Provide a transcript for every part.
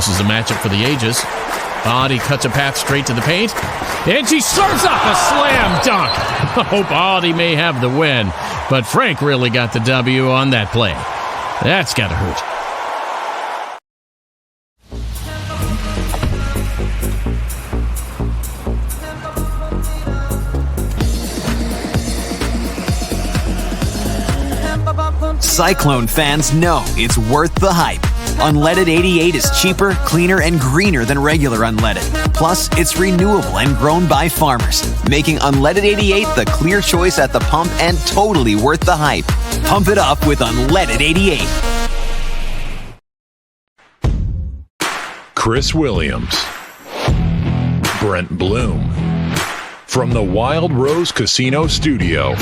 This is a matchup for the ages. Body cuts a path straight to the paint, and she serves up a slam dunk. Oh, Body may have the win, but Frank really got the W on that play. That's gotta hurt. Cyclone fans know it's worth the hype. Unleaded 88 is cheaper, cleaner, and greener than regular unleaded. Plus, it's renewable and grown by farmers, making Unleaded 88 the clear choice at the pump and totally worth the hype. Pump it up with Unleaded 88. Chris Williams, Brent Blum, from the Wild Rose Casino Studio.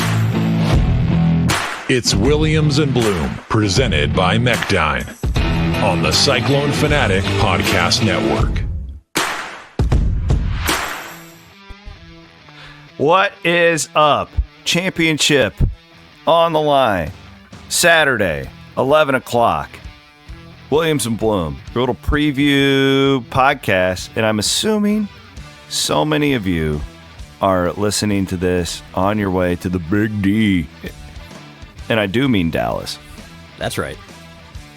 It's Williams and Blum, presented by Mechdyne, on the Cyclone Fanatic Podcast Network. What is up? Championship on the line. Saturday, 11 o'clock. Williams and Blum, your little preview podcast. And I'm assuming so many of you are listening to this on your way to the Big D. And I do mean Dallas. That's right.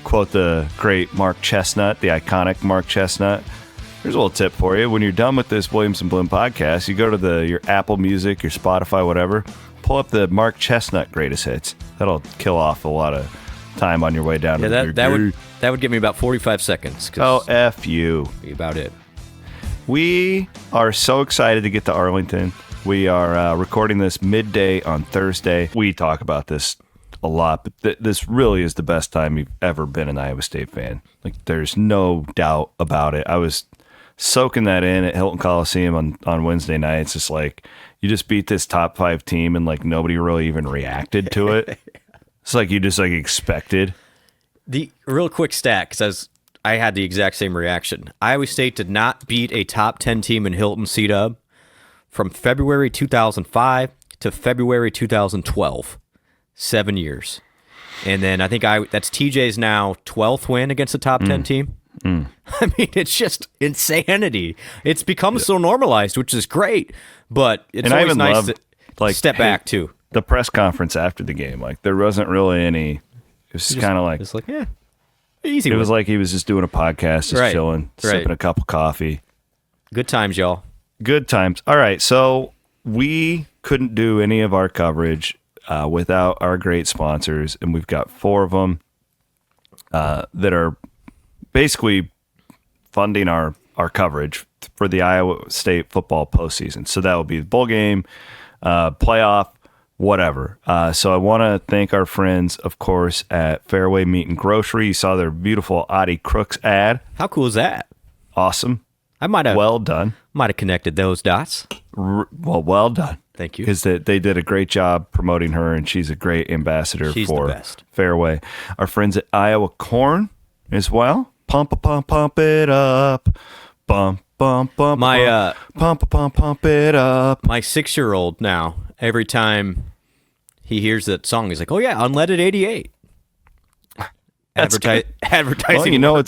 Quote the great Mark Chestnut, the iconic Mark Chestnut. Here's a little tip for you. When you're done with this Williams and Blum podcast, you go to your Apple Music, your Spotify, whatever, pull up the Mark Chestnut greatest hits. That'll kill off a lot of time on your way down to the that would give me about 45 seconds. Oh, F you. Be about it. We are so excited to get to Arlington. We are recording this midday on Thursday. We talk about this a lot, but this really is the best time you've ever been an Iowa State fan. Like, there's no doubt about it. I was soaking that in at Hilton Coliseum on Wednesday night. It's just like, you just beat this top 5 team and like nobody really even reacted to it. It's like you just like expected. The real quick stat, because I had the exact same reaction. Iowa State did not beat a top 10 team in Hilton C-Dub from February 2005 to February 2012. 7 years. And then I think that's TJ's now 12th win against a top 10 team. I mean, it's just insanity. It's become so normalized, which is great, but it's always nice to step back too. The press conference after the game, like, there wasn't really any, it was kind of like, it's like, yeah, easy. It was like he was just doing a podcast, just chilling, sipping a cup of coffee. Good times, y'all. Good times. All right, so we couldn't do any of our coverage without our great sponsors, and we've got 4 of them that are basically funding our coverage for the Iowa State football postseason. So that will be the bowl game, playoff, whatever. So I want to thank our friends, of course, at Fairway Meat and Grocery. You saw their beautiful Audie Crooks ad. How cool is that? Awesome. I might have well done. Might have connected those dots. Well done. Thank you. Because they did a great job promoting her, and she's a great ambassador for the best. Fairway. Our friends at Iowa Corn as well. Pump it up. Pump it up. My 6-year-old now, every time he hears that song, he's like, "Oh yeah, Unleaded 88." Advertising. Well,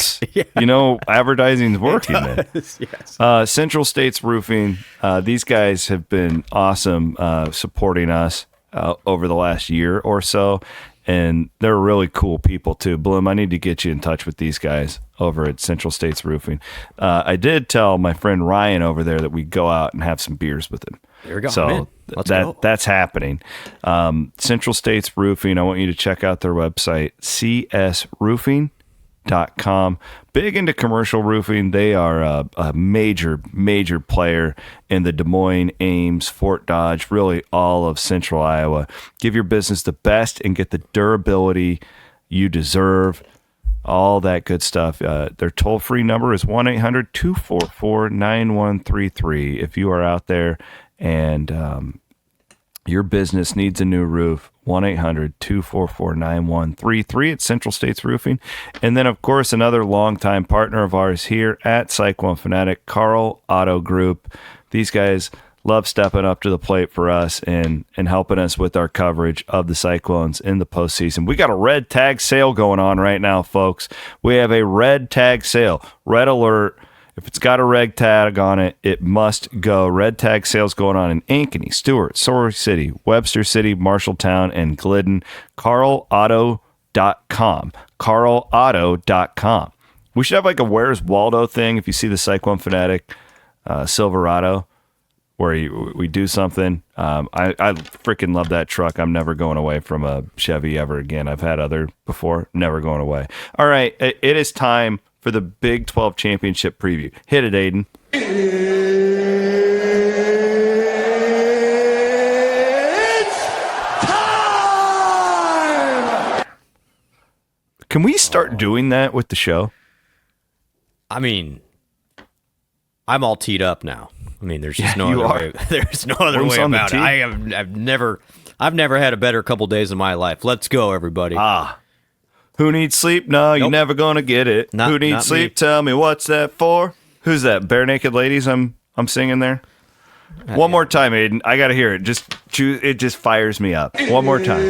advertising's working. Yes. Central States Roofing. These guys have been awesome supporting us over the last year or so, and they're really cool people too. Blum, I need to get you in touch with these guys over at Central States Roofing. I did tell my friend Ryan over there that we'd go out and have some beers with him. There we go. So that's happening. Central States Roofing, I want you to check out their website, csroofing.com. Big into commercial roofing. They are a major player in the Des Moines, Ames, Fort Dodge, really all of Central Iowa. Give your business the best and get the durability you deserve. All that good stuff. Their toll-free number is 1-800-244-9133. If you are out there and your business needs a new roof, 1-800-244-9133 at Central States Roofing. And then, of course, another longtime partner of ours here at Cyclone Fanatic, Carl Auto Group. These guys love stepping up to the plate for us and helping us with our coverage of the Cyclones in the postseason. We got a red tag sale going on right now, folks. We have a red tag sale. Red alert. If it's got a red tag on it, it must go. Red tag sales going on in Ankeny, Stewart, Sorry City, Webster City, Marshalltown, and Glidden. CarlAuto.com. CarlAuto.com. We should have like a Where's Waldo thing if you see the Cyclone Fanatic Silverado, where we do something. I freaking love that truck. I'm never going away from a Chevy ever again. I've had other before, never going away. All right, it is time for the Big 12 Championship preview. Hit it, Aiden. It's time! Can we start doing that with the show? I mean, I'm all teed up now. I mean, there's just no other way. There's no other way about it. I've never had a better couple days of my life. Let's go, everybody. Who needs sleep? No, Nope. You're never gonna get it. Who needs sleep? Me. Tell me what's that for? Who's that? Bare Naked Ladies? I'm singing there. One more time, Aiden. I gotta hear it. It just fires me up. One more time.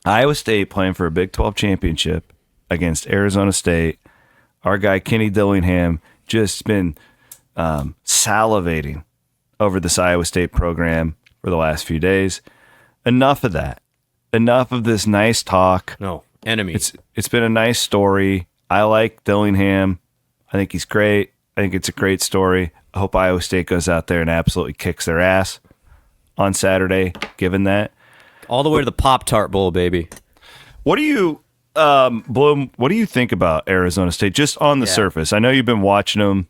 Iowa State playing for a Big 12 championship against Arizona State. Our guy Kenny Dillingham just been salivating over this Iowa State program for the last few days. Enough of that. Enough of this nice talk. No, enemies. It's been a nice story. I like Dillingham. I think he's great. I think it's a great story. I hope Iowa State goes out there and absolutely kicks their ass on Saturday, given that. All the way to the Pop-Tart Bowl, baby. What do you, Bloom, what do you think about Arizona State just on the surface? I know you've been watching them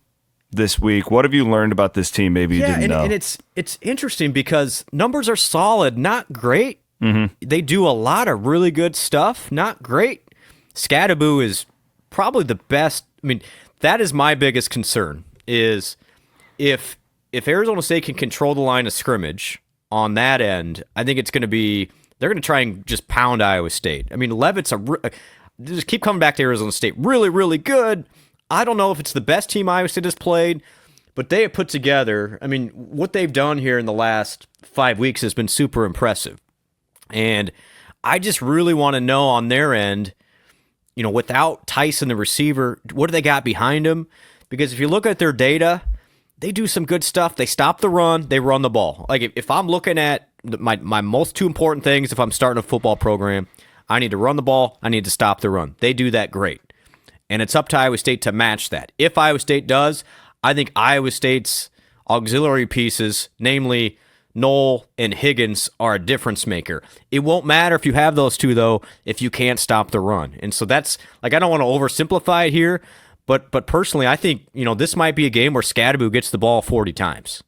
this week. What have you learned about this team maybe you didn't know? And it's interesting because numbers are solid, not great. Mm-hmm. They do a lot of really good stuff, not great. Skattebo is probably the best. I mean, that is my biggest concern is if Arizona State can control the line of scrimmage on that end, I think it's going to be, they're going to try and just pound Iowa State. I mean, Levitt's just keep coming back to Arizona State. Really, really good. I don't know if it's the best team Iowa State has played, but they have put together, I mean, what they've done here in the last 5 weeks has been super impressive. And I just really want to know on their end, without Tyson, the receiver, what do they got behind him? Because if you look at their data, they do some good stuff. They stop the run. They run the ball. Like if I'm looking at my most two important things, if I'm starting a football program, I need to run the ball. I need to stop the run. They do that great. And it's up to Iowa State to match that. If Iowa State does, I think Iowa State's auxiliary pieces, namely Knoll and Higgins, are a difference maker. It won't matter if you have those two, though, if you can't stop the run. And so that's, I don't want to oversimplify it here, but personally, I think, this might be a game where Skattebo gets the ball 40 times.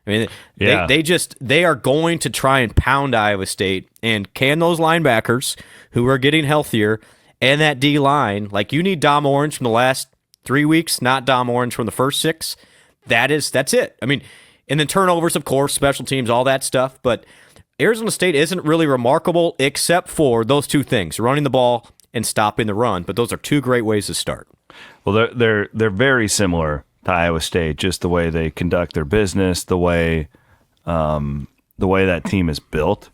I mean, they are going to try and pound Iowa State, and can those linebackers who are getting healthier and that D-line, like you need Dom Orange from the last 3 weeks, not Dom Orange from the first 6. That's it. I mean, and then turnovers, of course, special teams, all that stuff, but Arizona State isn't really remarkable except for those two things, running the ball and stopping the run, but those are two great ways to start. Well, they're very similar to Iowa State, just the way they conduct their business, the way that team is built.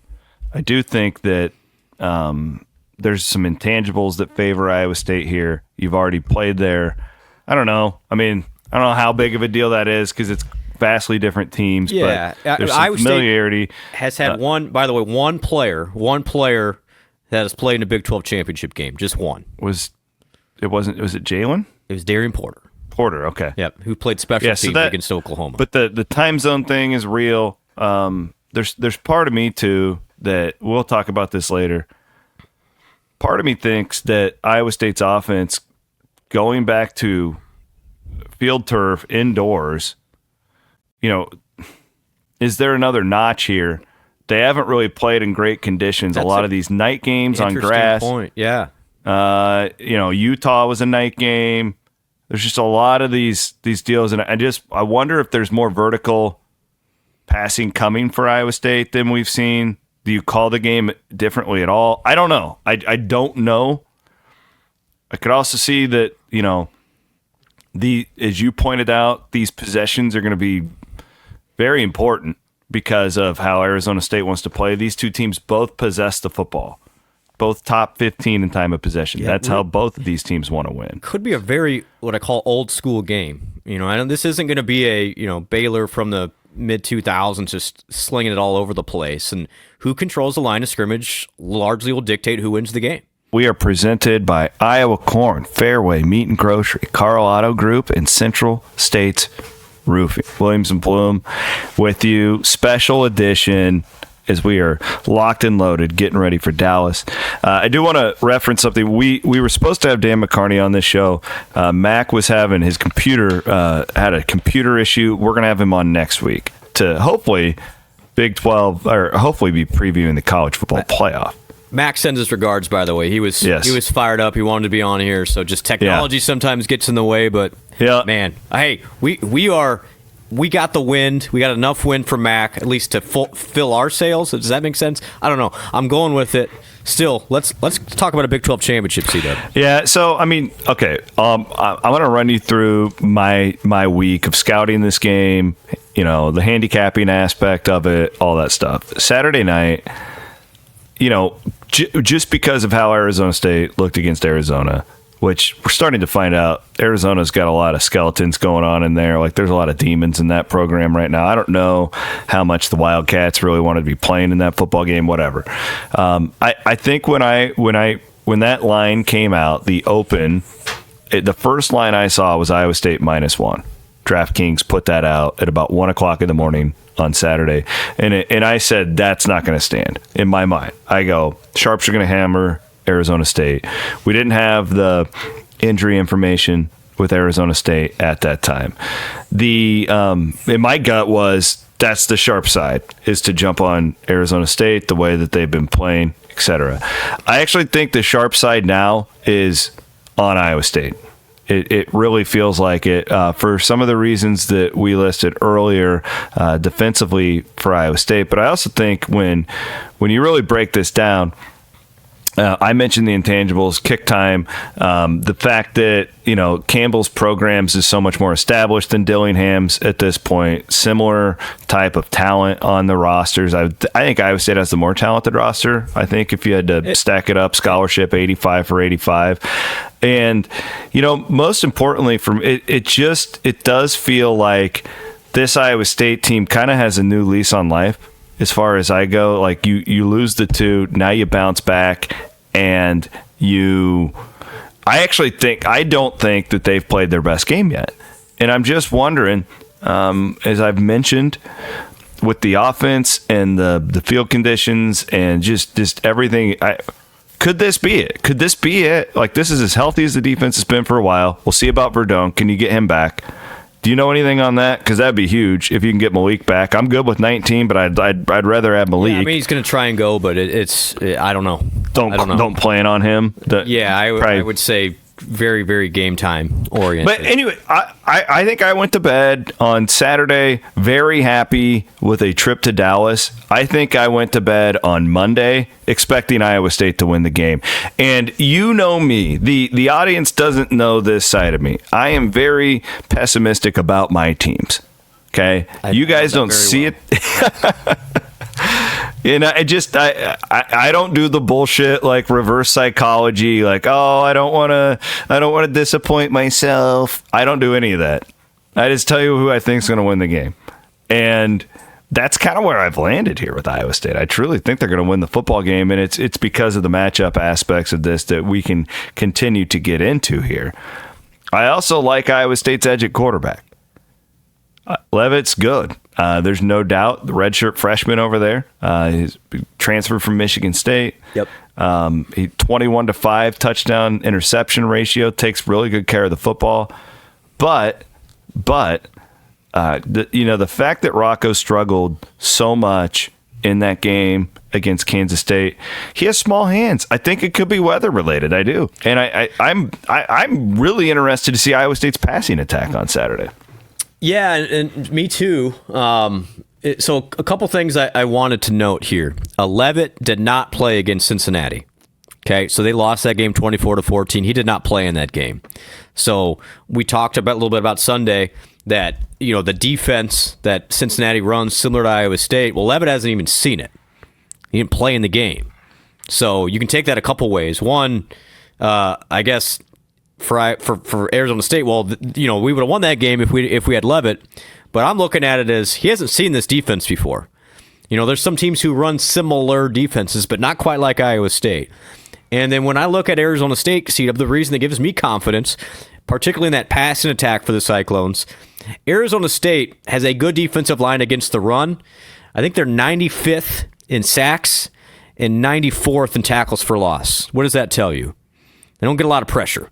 I do think that there's some intangibles that favor Iowa State here. You've already played there. I don't know. I mean, I don't know how big of a deal that is because it's vastly different teams. Yeah, but there's some familiarity. Has had one player that has played in a Big 12 championship game. Just one. Was it Jalen? It was Darian Porter. Porter, okay. Yep, who played special teams against Oklahoma. But the time zone thing is real. There's part of me, too, that we'll talk about this later. Part of me thinks that Iowa State's offense, going back to field turf indoors, is there another notch here? They haven't really played in great conditions. A lot of these night games on grass. Point. Yeah. Utah was a night game. There's just a lot of these deals, and I wonder if there's more vertical passing coming for Iowa State than we've seen Do you call the game differently at all? I don't know. I don't know. I could also see that, as you pointed out, these possessions are going to be very important because of how Arizona State wants to play. These two teams both possess the football, both top 15 in time of possession. Yeah, that's how both of these teams want to win. Could be a very, what I call, old school game. I know this isn't going to be a, Baylor from the mid-2000s just slinging it all over the place. And who controls the line of scrimmage largely will dictate who wins the game. We are presented by Iowa Corn, Fairway Meat and Grocery, Carl Auto Group, and Central States Roofing. Williams and Blum with you. Special edition as we are locked and loaded, getting ready for Dallas. I do want to reference something. We were supposed to have Dan McCarney on this show. Mac was having his computer, had a computer issue. We're going to have him on next week to hopefully Big 12, or hopefully be previewing the college football playoff. Max sends his regards, by the way. He was fired up. He wanted to be on here. So just technology sometimes gets in the way. But man, hey, we got the wind. We got enough wind from Mac at least to fill our sails. Does that make sense? I don't know. I'm going with it. Still, let's talk about a Big 12 championship, C-Dub. Yeah. So okay. I'm going to run you through my week of scouting this game. The handicapping aspect of it, all that stuff. Saturday night. Just because of how Arizona State looked against Arizona, which we're starting to find out Arizona's got a lot of skeletons going on in there. Like, there's a lot of demons in that program right now. I don't know how much the Wildcats really wanted to be playing in that football game, whatever. I think when that line came out, the first line I saw was Iowa State -1. DraftKings put that out at about 1 o'clock in the morning on Saturday. And I said, that's not going to stand in my mind. I go, Sharps are going to hammer Arizona State. We didn't have the injury information with Arizona State at that time. And my gut was, that's the sharp side, is to jump on Arizona State the way that they've been playing, etc. I actually think the sharp side now is on Iowa State. It really feels like it for some of the reasons that we listed earlier defensively for Iowa State. But I also think when you really break this down, I mentioned the intangibles, kick time, the fact that Campbell's programs is so much more established than Dillingham's at this point. Similar type of talent on the rosters. I think Iowa State has the more talented roster. I think if you had to stack it up, scholarship 85 for 85. And most importantly, it does feel like this Iowa State team kind of has a new lease on life. As far as I go, like you lose the two, now you bounce back, and I don't think that they've played their best game yet. And I'm just wondering, as I've mentioned, with the offense and the field conditions and just everything, could this be it? Could this be it? Like, this is as healthy as the defense has been for a while. We'll see about Verdon. Can you get him back? Do you know anything on that? Because that'd be huge if you can get Malik back. I'm good with 19, but I'd rather have Malik. Yeah, he's going to try and go, but I don't know. Don't plan on him. I would say very, very game time oriented. But anyway, I think I went to bed on Saturday very happy with a trip to Dallas. I think I went to bed on Monday expecting Iowa State to win the game. And you know me, the audience doesn't know this side of me. I am very pessimistic about my teams. Okay? You guys don't see it. I don't do the bullshit like reverse psychology, like, I don't want to disappoint myself. I don't do any of that. I just tell you who I think is going to win the game. And that's kind of where I've landed here with Iowa State. I truly think they're going to win the football game, and it's because of the matchup aspects of this that we can continue to get into here. I also like Iowa State's edge at quarterback. Levitt's good. There's no doubt. The redshirt freshman over there, he's transferred from Michigan State. Yep. He 21-5 touchdown interception ratio, takes really good care of the football. But the fact that Rocco struggled so much in that game against Kansas State, he has small hands. I think it could be weather related. I do, and I'm really interested to see Iowa State's passing attack on Saturday. Yeah, and me too. So a couple things I wanted to note here. Leavitt did not play against Cincinnati. Okay, so they lost that game 24-14. He did not play in that game. So we talked about a little bit about Sunday that, the defense that Cincinnati runs similar to Iowa State. Well, Leavitt hasn't even seen it. He didn't play in the game. So you can take that a couple ways. One, I guess for Arizona State, well, we would have won that game if we had Leavitt. But I'm looking at it as he hasn't seen this defense before. There's some teams who run similar defenses, but not quite like Iowa State. And then when I look at Arizona State, the reason that gives me confidence, particularly in that passing attack for the Cyclones, Arizona State has a good defensive line against the run. I think they're 95th in sacks and 94th in tackles for loss. What does that tell you? They don't get a lot of pressure.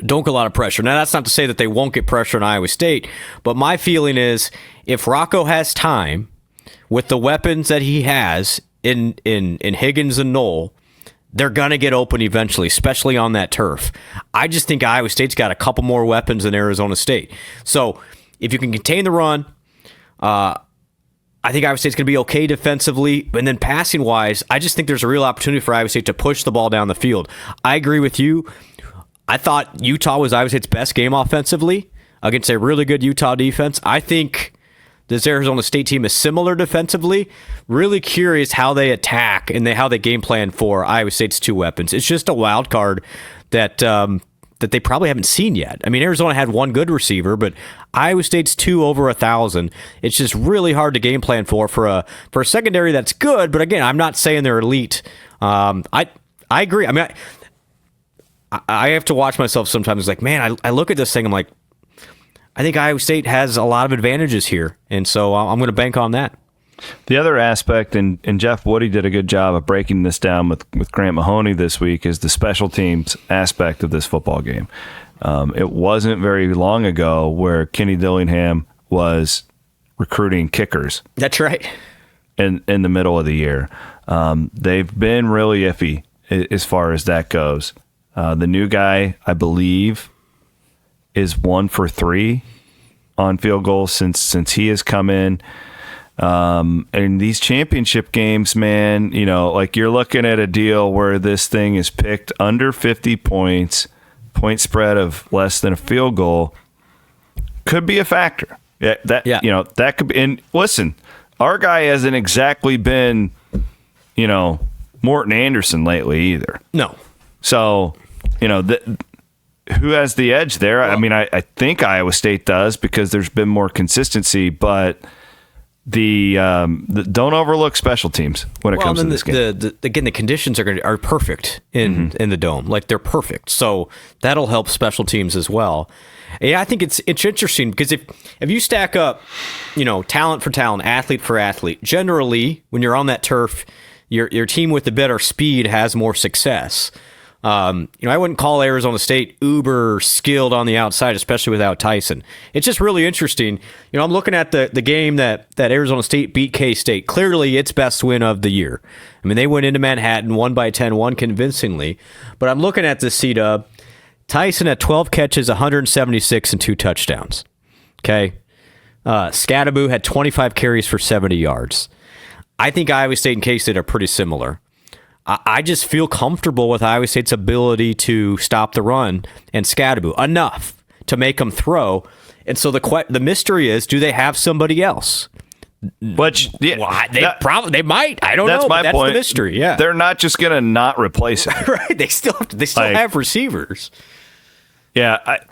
Now, that's not to say that they won't get pressure in Iowa State, but my feeling is if Rocco has time with the weapons that he has in Higgins and Knoll, they're going to get open eventually, especially on that turf. I just think Iowa State's got a couple more weapons than Arizona State. So if you can contain the run, I think Iowa State's going to be okay defensively. And then passing-wise, I just think there's a real opportunity for Iowa State to push the ball down the field. I agree with you. I thought Utah was Iowa State's best game offensively against a really good Utah defense. I think this Arizona State team is similar defensively. Really curious how they attack and how they game plan for Iowa State's two weapons. It's just a wild card that they probably haven't seen yet. I mean, Arizona had one good receiver, but Iowa State's two over 1,000. It's just really hard to game plan for a secondary that's good. But again, I'm not saying they're elite. I agree. I mean, I have to watch myself sometimes. Like, man, I look at this thing. I'm like, I think Iowa State has a lot of advantages here, and so I'm going to bank on that. The other aspect, and Jeff Woody did a good job of breaking this down with Grant Mahoney this week, is the special teams aspect of this football game. It wasn't very long ago where Kenny Dillingham was recruiting kickers. That's right. In the middle of the year. They've been really iffy as far as that goes. The new guy, I believe, is 1 for 3 on field goals since he has come in. And these championship games, man, like you're looking at a deal where this thing is picked under 50 points, point spread of less than a field goal, could be a factor. That could be. And listen, our guy hasn't exactly been, Morton Anderson lately either. No. So, who has the edge there? Well, I mean, I think Iowa State does because there's been more consistency, but the don't overlook special teams when it comes to this game. Again, the conditions are perfect in the dome. Like, they're perfect. So that'll help special teams as well. Yeah, I think it's interesting because if you stack up, talent for talent, athlete for athlete, generally when you're on that turf, your team with the better speed has more success. I wouldn't call Arizona State uber skilled on the outside, especially without Tyson. It's just really interesting. I'm looking at the game that Arizona State beat K-State. Clearly its best win of the year. I mean, they went into Manhattan, won by 10, won convincingly. But I'm looking at this C-Dub. Tyson had 12 catches, 176, and 2 touchdowns. Okay. Skattebo had 25 carries for 70 yards. I think Iowa State and K-State are pretty similar. I just feel comfortable with Iowa State's ability to stop the run and Skattebo enough to make them throw. And so the mystery is, do they have somebody else? Which they might. I don't know. That's the mystery. Yeah, they're not just going to not replace him. Right? They still have receivers. Yeah.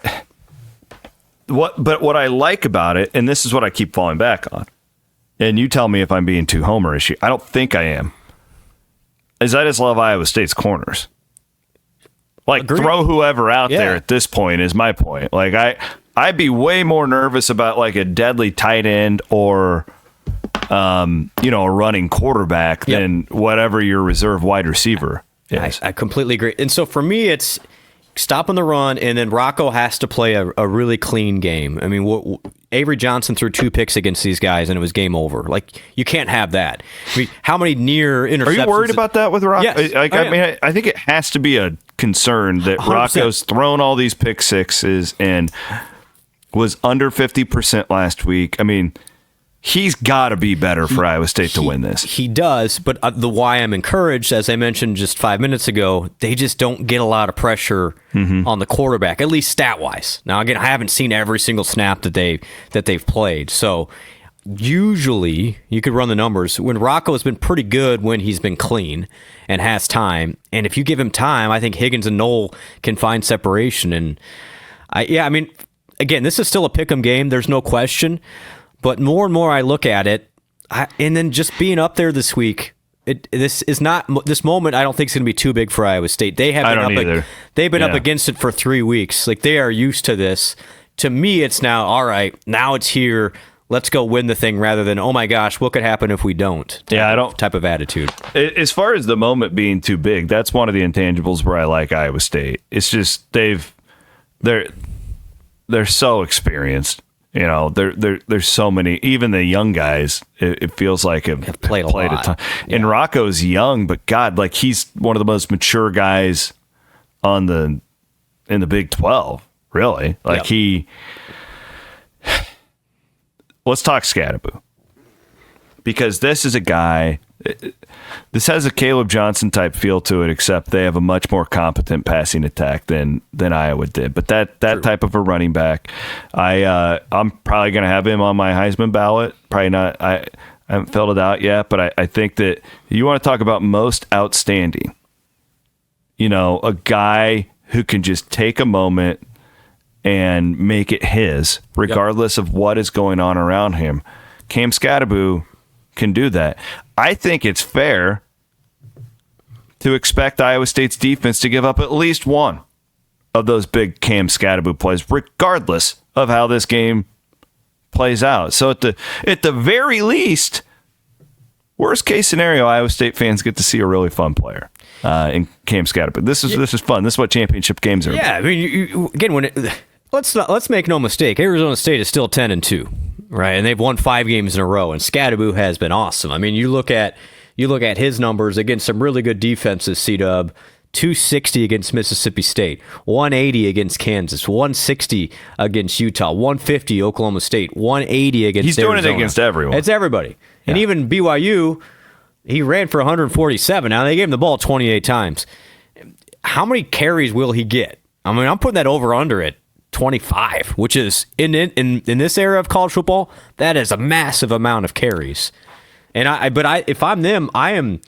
But what I like about it, and this is what I keep falling back on, and you tell me if I'm being too homerish. I don't think I am. Is I just love Iowa State's corners. Like, agreed. Throw whoever out there at this point is my point. Like, I'd be way more nervous about like a deadly tight end or a running quarterback than whatever your reserve wide receiver is. I completely agree. And so for me, it's stopping the run, and then Rocco has to play a really clean game. I mean, Avery Johnson threw 2 picks against these guys, and it was game over. Like, you can't have that. I mean, how many near interceptions? Are you worried about that with Rocco? Yes, I think it has to be a concern that 100%. Rocco's thrown all these pick sixes and was under 50% last week. I mean, he's got to be better for Iowa State to win this. He does, but the why I'm encouraged, as I mentioned just 5 minutes ago, they just don't get a lot of pressure on the quarterback, at least stat-wise. Now, again, I haven't seen every single snap that they've played, so usually you could run the numbers. When Rocco has been pretty good when he's been clean and has time, and if you give him time, I think Higgins and Knoll can find separation. And I mean, again, this is still a pick'em game. There's no question. But more and more I look at it, and then just being up there this week, this moment I don't think is going to be too big for Iowa State. They've been up against it for 3 weeks. Like, they are used to this. To me, it's now, all right, now it's here. Let's go win the thing rather than, oh my gosh, what could happen if we don't? Type of attitude. As far as the moment being too big, that's one of the intangibles where I like Iowa State. It's just they're so experienced. You know, there's so many. Even the young guys, it feels like have played a ton. Yeah. And Rocco's young, but God, like, he's one of the most mature guys in the Big 12. Really, like Let's talk Skattebo, because this is a guy. This has a Caleb Johnson type feel to it, except they have a much more competent passing attack than Iowa did. But that type of a running back, I'm probably going to have him on my Heisman ballot. Probably not. I haven't filled it out yet, but I think that you want to talk about most outstanding. You know, a guy who can just take a moment and make it his, regardless of what is going on around him. Cam Skattebo can do that. I think it's fair to expect Iowa State's defense to give up at least one of those big Cam Skattebo plays, regardless of how this game plays out. So at the very least, worst case scenario, Iowa State fans get to see a really fun player in Cam Skattebo. This is fun. This is what championship games are about. Yeah, I mean, let's make no mistake. Arizona State is still 10-2. Right, and they've won 5 games in a row, and Skattebo has been awesome. I mean, you look at his numbers against some really good defenses. C-Dub, 260 against Mississippi State, 180 against Kansas, 160 against Utah, 150 Oklahoma State, 180 against He's Arizona. doing it against everyone. It's everybody, and even BYU, he ran for 147. Now they gave him the ball 28 times. How many carries will he get? I mean, I'm putting that over/under at 25, which is in this era of college football, that is a massive amount of carries. And if I'm them, I'm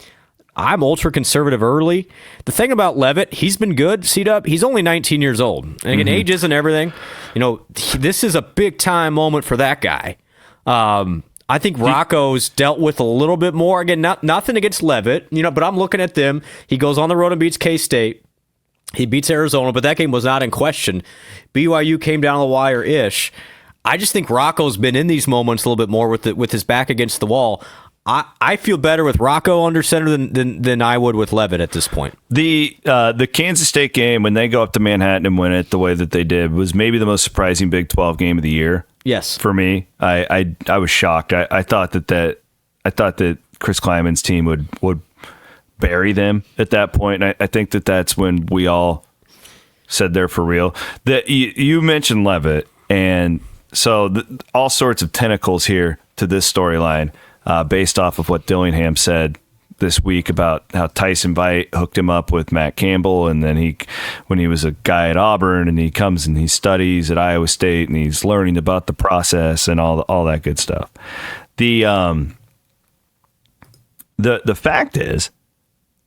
ultra conservative early. The thing about Leavitt, he's been good. C-Dub, he's only 19 years old. And again, age isn't everything. You know, this is a big time moment for that guy. I think Rocco's dealt with a little bit more. Again, nothing against Leavitt, you know, but I'm looking at them. He goes on the road and beats K-State. He beats Arizona, but that game was not in question. BYU came down the wire-ish. I just think Rocco's been in these moments a little bit more with his back against the wall. I feel better with Rocco under center than I would with Leavitt at this point. The Kansas State game, when they go up to Manhattan and win it the way that they did, was maybe the most surprising Big 12 game of the year. Yes, for me, I was shocked. I thought that Chris Kleiman's team would bury them at that point. And I think that's when we all said they're for real. That you mentioned Leavitt, and so all sorts of tentacles here to this storyline based off of what Dillingham said this week about how Tyson Veit hooked him up with Matt Campbell, and then when he was a guy at Auburn, and he comes and he studies at Iowa State, and he's learning about the process and all that good stuff. The fact is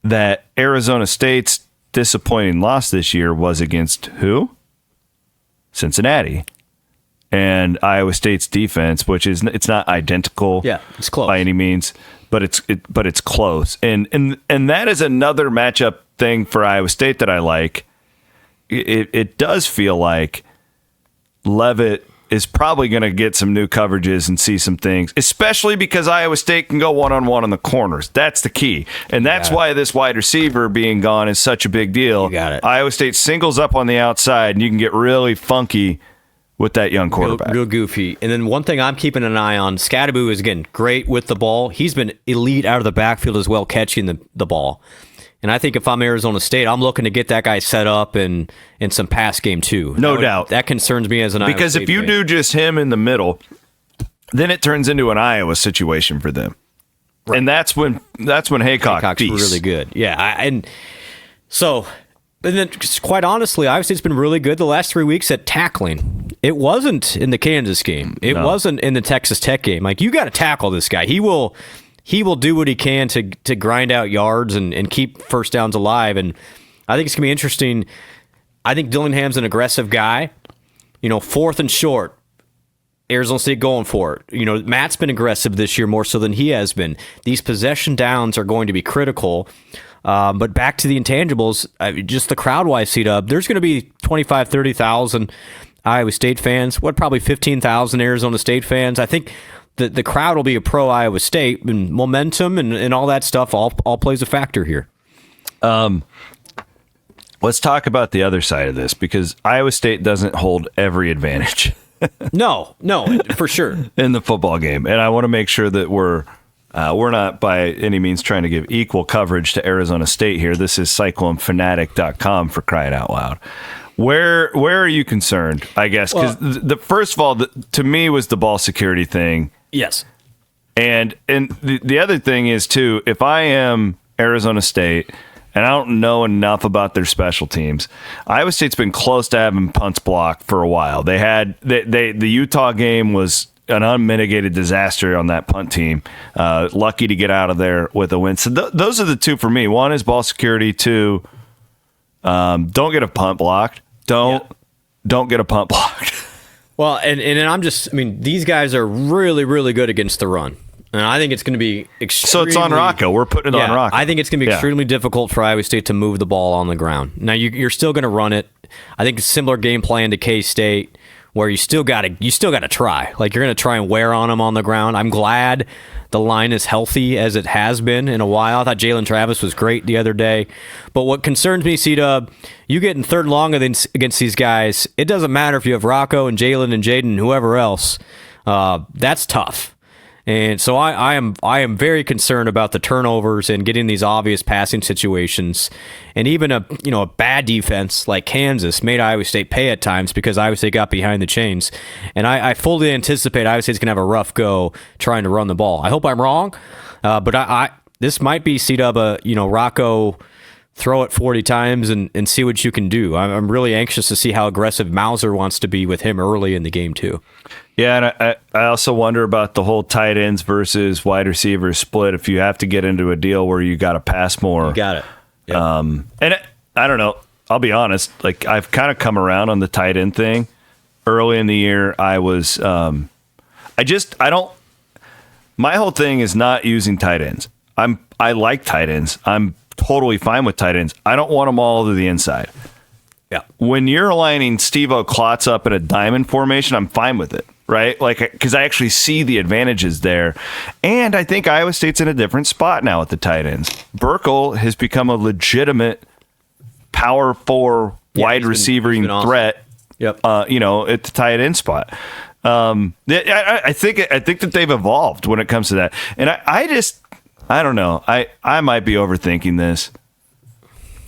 that Arizona State's disappointing loss this year was against who? Cincinnati. And Iowa State's defense, which it's not identical, it's close by any means, but it's close. And that is another matchup thing for Iowa State that I like. It does feel like Leavitt is probably going to get some new coverages and see some things, especially because Iowa State can go one-on-one on the corners. That's the key. And that's why this wide receiver being gone is such a big deal. You got it. Iowa State singles up on the outside, and you can get really funky with that young quarterback. Real goofy. And then one thing I'm keeping an eye on, Skattebo is, again, great with the ball. He's been elite out of the backfield as well, catching the ball. And I think if I'm Arizona State, I'm looking to get that guy set up in some pass game too. No doubt. That concerns me as an Iowa because State if you fan. do just him in the middle, then it turns into an Iowa situation for them. Right. And that's when Haycock's feasts. Really good. Yeah. And then quite honestly, Iowa State's been really good the last 3 weeks at tackling. It wasn't in the Kansas game. It wasn't in the Texas Tech game. Like, you got to tackle this guy. He will do what he can to grind out yards and keep first downs alive. And I think it's going to be interesting. I think Dillingham's an aggressive guy. 4th and short. Arizona State going for it. Matt's been aggressive this year more so than he has been. These possession downs are going to be critical. But back to the intangibles, just the crowd-wise seat-up, there's going to be 25,000, 30,000 Iowa State fans. Probably 15,000 Arizona State fans. I think the crowd will be a pro-Iowa State, and momentum and all that stuff all plays a factor here. Let's talk about the other side of this, because Iowa State doesn't hold every advantage. No, for sure. In the football game. And I want to make sure that we're not by any means trying to give equal coverage to Arizona State here. This is CycloneFanatic.com, for crying out loud. Where are you concerned, I guess? Because the first of all, to me, was the ball security thing. Yes. And the other thing is, too, if I am Arizona State and I don't know enough about their special teams, Iowa State's been close to having punts blocked for a while. The Utah game was an unmitigated disaster on that punt team. Lucky to get out of there with a win. So those are the two for me. One is ball security. Two, don't get a punt blocked. Don't get a punt blocked. Well, and these guys are really, really good against the run. And I think it's going to be extremely... So it's on Rocco. We're putting it on Rocco. I think it's going to be extremely difficult for Iowa State to move the ball on the ground. Now, you're still going to run it. I think a similar game plan to K-State, where you still got to try. Like, you're going to try and wear on them on the ground. I'm glad the line is healthy as it has been in a while. I thought Jalen Travis was great the other day. But what concerns me, C-Dub, you get in third and long against these guys, it doesn't matter if you have Rocco and Jalen and Jaden and whoever else. That's tough. And so I am very concerned about the turnovers and getting these obvious passing situations. And even a bad defense like Kansas made Iowa State pay at times because Iowa State got behind the chains. And I fully anticipate Iowa State's going to have a rough go trying to run the ball. I hope I'm wrong, but this might be C-Dub, Rocco, throw it 40 times and see what you can do. I'm really anxious to see how aggressive Mauser wants to be with him early in the game too. Yeah, and I also wonder about the whole tight ends versus wide receivers split. If you have to get into a deal where you got to pass more, you got it. Yep. I don't know. I'll be honest. Like, I've kind of come around on the tight end thing. Early in the year, I was. My whole thing is not using tight ends. I like tight ends. I'm totally fine with tight ends. I don't want them all to the inside. Yeah. When you're aligning Steve-O Klotz up in a diamond formation, I'm fine with it, right? Like, because I actually see the advantages there. And I think Iowa State's in a different spot now at the tight ends. Burkle has become a legitimate power 4 wide receiving threat. Yep. At the tight end spot. I think that they've evolved when it comes to that. And I don't know. I might be overthinking this.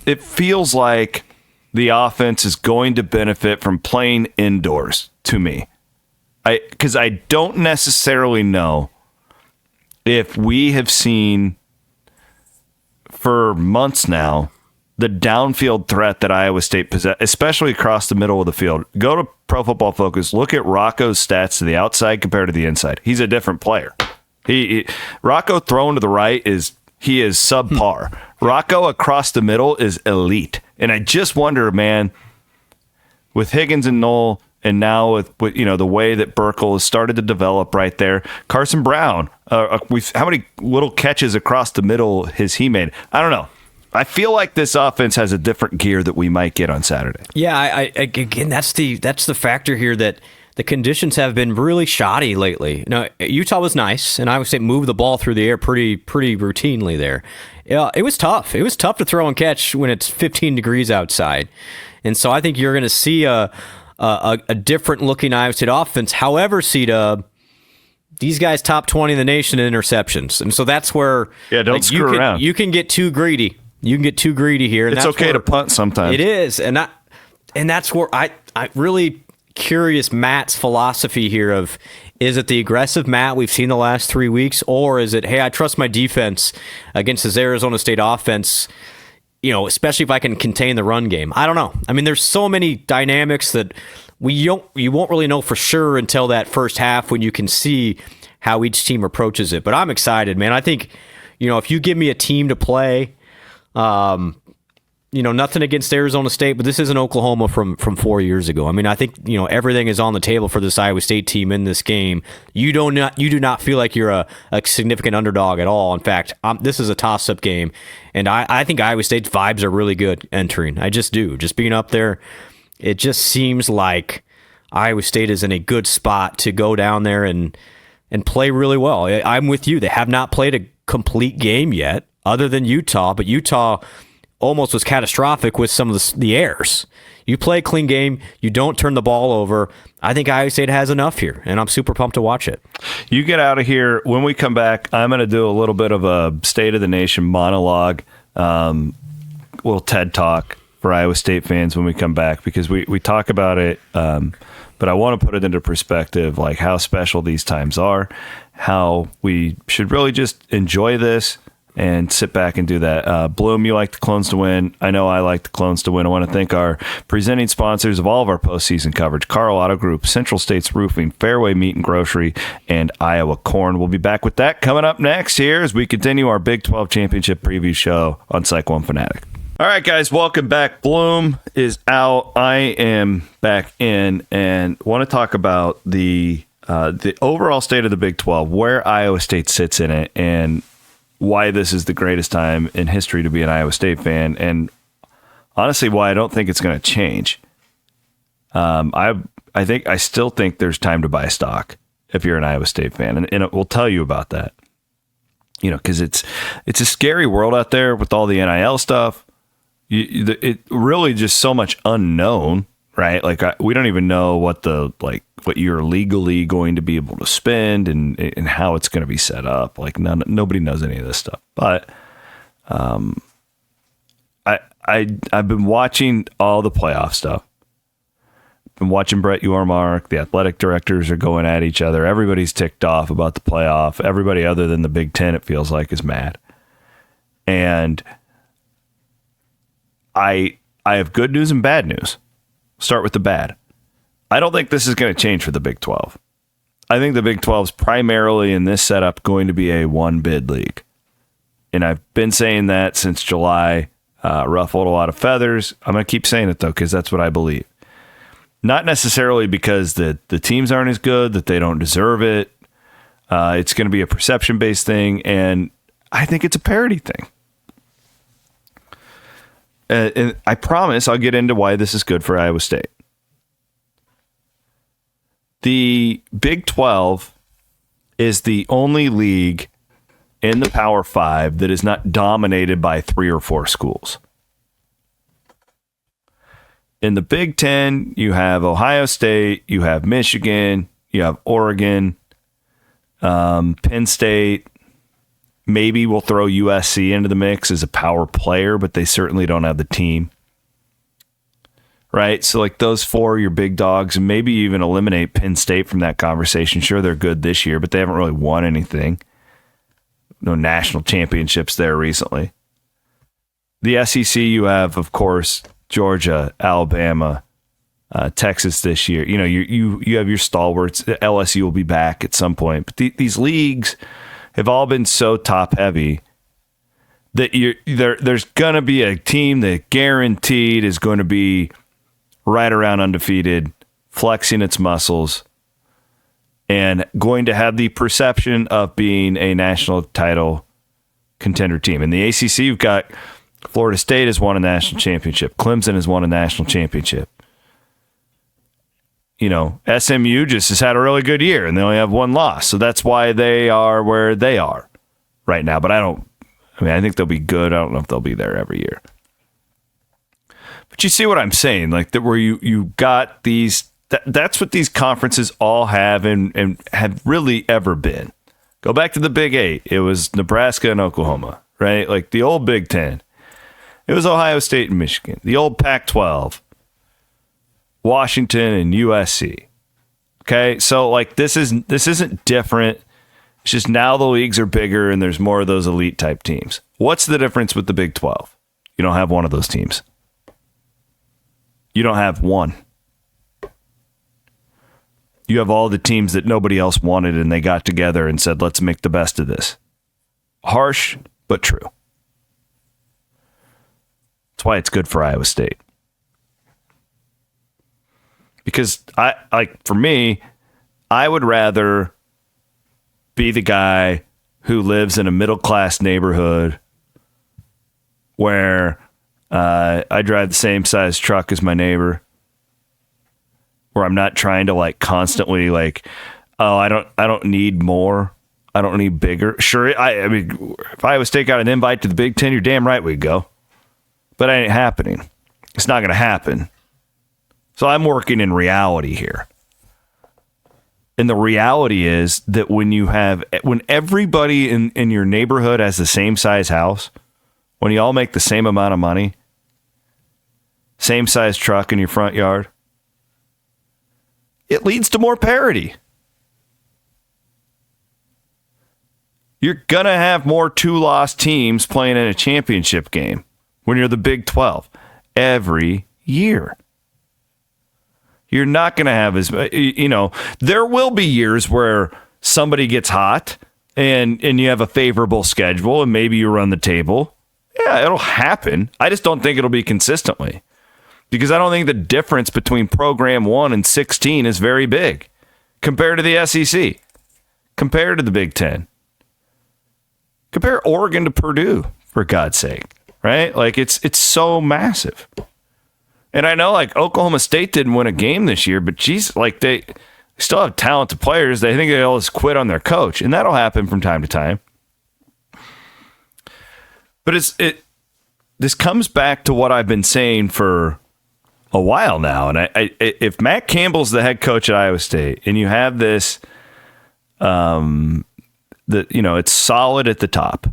It feels like the offense is going to benefit from playing indoors to me. Because I don't necessarily know if we have seen for months now the downfield threat that Iowa State possesses, especially across the middle of the field. Go to Pro Football Focus, look at Rocco's stats to the outside compared to the inside. He's a different player. Rocco thrown to the right is subpar. Rocco across the middle is elite. And I just wonder, man, with Higgins and Knoll, and now with the way that Burkle has started to develop right there, Carson Brown, how many little catches across the middle has he made? I don't know. I feel like this offense has a different gear that we might get on Saturday. Yeah, again, that's the factor here, that the conditions have been really shoddy lately. Now, Utah was nice, and Iowa State moved the ball through the air pretty routinely there. Yeah, it was tough. It was tough to throw and catch when it's 15 degrees outside. And so I think you're going to see a different-looking Iowa State offense. However, C-Dub, these guys top 20 in the nation in interceptions. And so that's where don't screw around. You can get too greedy. You can get too greedy here. And it's okay to punt sometimes. It is. And that's where I really curious Matt's philosophy here of, Is it the aggressive Matt we've seen the last 3 weeks, or is it, hey, I trust my defense against this Arizona State offense, especially if I can contain the run game? I don't know. I mean, there's so many dynamics that you won't really know for sure until that first half when you can see how each team approaches it. But I'm excited, man. I think, if you give me a team to play, nothing against Arizona State, but this isn't Oklahoma from 4 years ago. I mean, I think, everything is on the table for this Iowa State team in this game. You do not feel like you're a significant underdog at all. In fact, this is a toss-up game, and I think Iowa State's vibes are really good entering. I just do. Just being up there, it just seems like Iowa State is in a good spot to go down there and play really well. I'm with you. They have not played a complete game yet, other than Utah, but Utah almost was catastrophic with some of the errors. You play a clean game, you don't turn the ball over. I think Iowa State has enough here, and I'm super pumped to watch it. You get out of here. When we come back, I'm going to do a little bit of a State of the Nation monologue, little TED Talk for Iowa State fans when we come back, because we talk about it, but I want to put it into perspective, like how special these times are, how we should really just enjoy this and sit back and do that. Bloom, you like the Clones to win. I know I like the Clones to win. I want to thank our presenting sponsors of all of our postseason coverage: Carl Auto Group, Central States Roofing, Fairway Meat and Grocery, and Iowa Corn. We'll be back with that coming up next here as we continue our Big 12 Championship preview show on Cyclone Fanatic. All right, guys, welcome back. Bloom is out. I am back in and want to talk about the overall state of the Big 12, where Iowa State sits in it, and why this is the greatest time in history to be an Iowa State fan, and honestly, why I don't think it's going to change. I still think there's time to buy stock if you're an Iowa State fan, and we'll tell you about that. Because it's a scary world out there with all the NIL stuff. It really just so much unknown, right? Like we don't even know what you're legally going to be able to spend and how it's going to be set up. Like nobody knows any of this stuff. But I've been watching all the playoff stuff. Been watching Brett Yormark. The athletic directors are going at each other. Everybody's ticked off about the playoff. Everybody other than the Big Ten, it feels like, is mad. And I have good news and bad news. Start with the bad. I don't think this is going to change for the Big 12. I think the Big 12 is primarily in this setup going to be a one-bid league. And I've been saying that since July. Ruffled a lot of feathers. I'm going to keep saying it, though, because that's what I believe. Not necessarily because the teams aren't as good, that they don't deserve it. It's going to be a perception-based thing, and I think it's a parity thing. And I promise I'll get into why this is good for Iowa State. The Big 12 is the only league in the Power 5 that is not dominated by 3 or 4 schools. In the Big 10, you have Ohio State, you have Michigan, you have Oregon, Penn State. Maybe we'll throw USC into the mix as a power player, but they certainly don't have the team. Right? So like those 4 are your big dogs, and maybe even eliminate Penn State from that conversation. Sure, they're good this year, but they haven't really won anything. No national championships there recently. The SEC, you have, of course, Georgia, Alabama, Texas this year. You have your stalwarts. LSU will be back at some point. But these leagues have all been so top heavy that there's going to be a team that guaranteed is going to be right around undefeated, flexing its muscles, and going to have the perception of being a national title contender team. In the ACC, you've got Florida State has won a national championship. Clemson has won a national championship. SMU just has had a really good year, and they only have 1 loss. So that's why they are where they are right now. But I think they'll be good. I don't know if they'll be there every year. But you see what I'm saying? Like that, where you got these, that's what these conferences all have and have really ever been. Go back to the Big 8. It was Nebraska and Oklahoma, right? Like the old Big 10. It was Ohio State and Michigan. The old Pac-12. Washington and USC. Okay, so like this isn't different. It's just now the leagues are bigger and there's more of those elite type teams. What's the difference with the Big 12? You don't have one of those teams. You don't have one. You have all the teams that nobody else wanted and they got together and said, let's make the best of this. Harsh, but true. That's why it's good for Iowa State. Because for me, I would rather be the guy who lives in a middle-class neighborhood where I drive the same size truck as my neighbor, where I'm not trying to like constantly like, oh, I don't need more. I don't need bigger. Sure, I mean, if Iowa State got an invite to the Big Ten, you're damn right we'd go. But it ain't happening. It's not going to happen. So I'm working in reality here. And the reality is that when everybody in your neighborhood has the same size house, when you all make the same amount of money, same size truck in your front yard, it leads to more parity. You're going to have more 2-loss teams playing in a championship game when you're the Big 12 every year. You're not going to have there will be years where somebody gets hot and you have a favorable schedule and maybe you run the table. Yeah, it'll happen. I just don't think it'll be consistently because I don't think the difference between program 1 and 16 is very big compared to the SEC, compared to the Big Ten. Compare Oregon to Purdue, for God's sake, right? Like it's so massive. And I know like Oklahoma State didn't win a game this year, but geez, like they still have talented players. They think they'll just quit on their coach, and that'll happen from time to time. But this comes back to what I've been saying for a while now. And if Matt Campbell's the head coach at Iowa State, and you have this, it's solid at the top.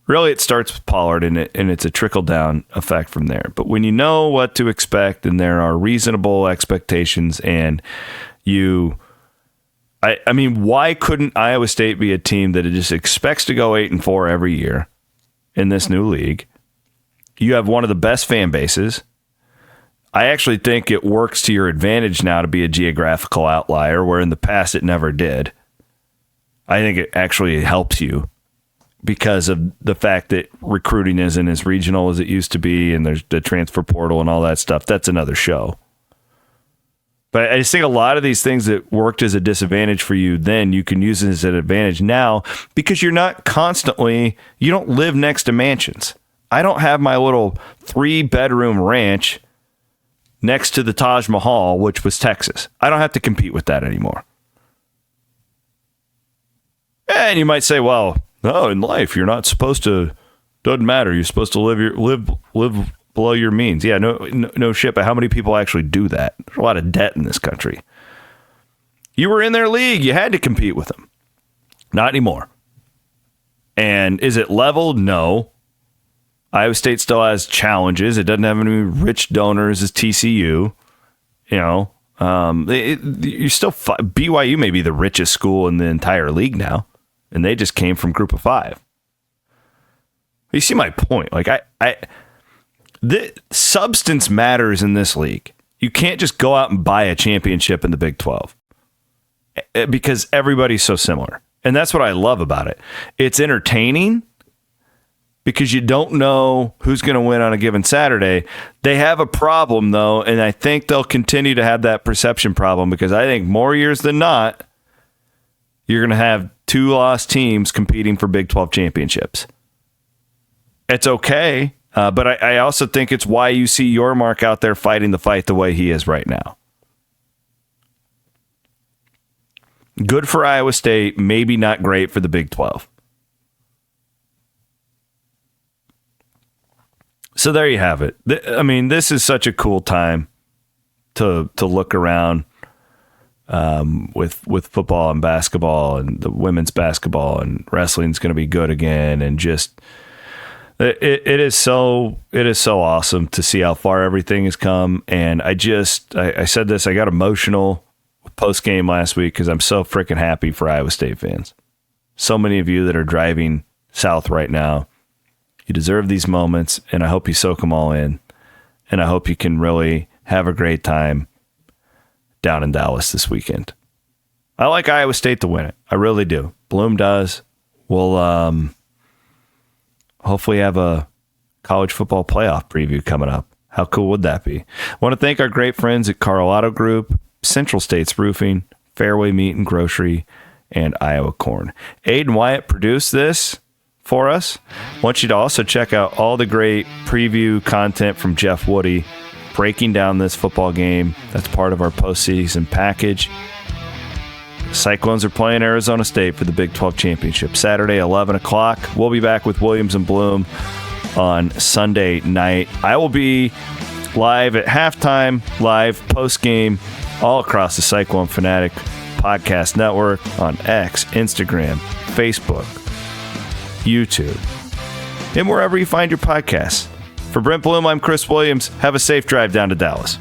Really, it starts with Pollard, and it's a trickle-down effect from there. But when you know what to expect, and there are reasonable expectations, and why couldn't Iowa State be a team that just expects to go 8-4 every year in this new league? You have one of the best fan bases. I actually think it works to your advantage now to be a geographical outlier, where in the past it never did. I think it actually helps you because of the fact that recruiting isn't as regional as it used to be, and there's the transfer portal and all that stuff. That's another show. But I just think a lot of these things that worked as a disadvantage for you then, you can use it as an advantage now because you don't live next to mansions. I don't have my little 3-bedroom ranch next to the Taj Mahal, which was Texas. I don't have to compete with that anymore. And you might say, well, no, in life, you're not supposed to, doesn't matter. You're supposed to live below your means. Yeah, no shit, but how many people actually do that? There's a lot of debt in this country. You were in their league. You had to compete with them. Not anymore. And is it leveled? No. Iowa State still has challenges. It doesn't have any rich donors as TCU. You still BYU may be the richest school in the entire league now. And they just came from Group of 5. You see my point? Like the substance matters in this league. You can't just go out and buy a championship in the Big 12 because everybody's so similar. And that's what I love about it. It's entertaining because you don't know who's going to win on a given Saturday. They have a problem, though, and I think they'll continue to have that perception problem because I think more years than not, you're going to have 2-loss teams competing for Big 12 championships. It's okay, but I also think it's why you see Yormark out there fighting the fight the way he is right now. Good for Iowa State, maybe not great for the Big 12. So there you have it. I mean, this is such a cool time to look around. With football and basketball and the women's basketball and wrestling's going to be good again, and just it is so awesome to see how far everything has come. And I said this, I got emotional with post game last week because I'm so freaking happy for Iowa State fans. So many of you that are driving south right now, you deserve these moments, and I hope you soak them all in. And I hope you can really have a great time down in Dallas this weekend. I like Iowa State to win it. I really do. Bloom does. We'll hopefully have a college football playoff preview coming up. How cool would that be? I want to thank our great friends at Carl Group, Central States Roofing, Fairway Meat and Grocery, and Iowa Corn. Aiden Wyatt produced this for us. I want you to also check out all the great preview content from Jeff Woody breaking down this football game. That's part of our postseason package. The Cyclones are playing Arizona State for the Big 12 Championship. Saturday, 11 o'clock. We'll be back with Williams and Blum on Sunday night. I will be live at halftime, live post-game, all across the Cyclone Fanatic Podcast Network on X, Instagram, Facebook, YouTube, and wherever you find your podcasts. For Brent Blum, I'm Chris Williams. Have a safe drive down to Dallas.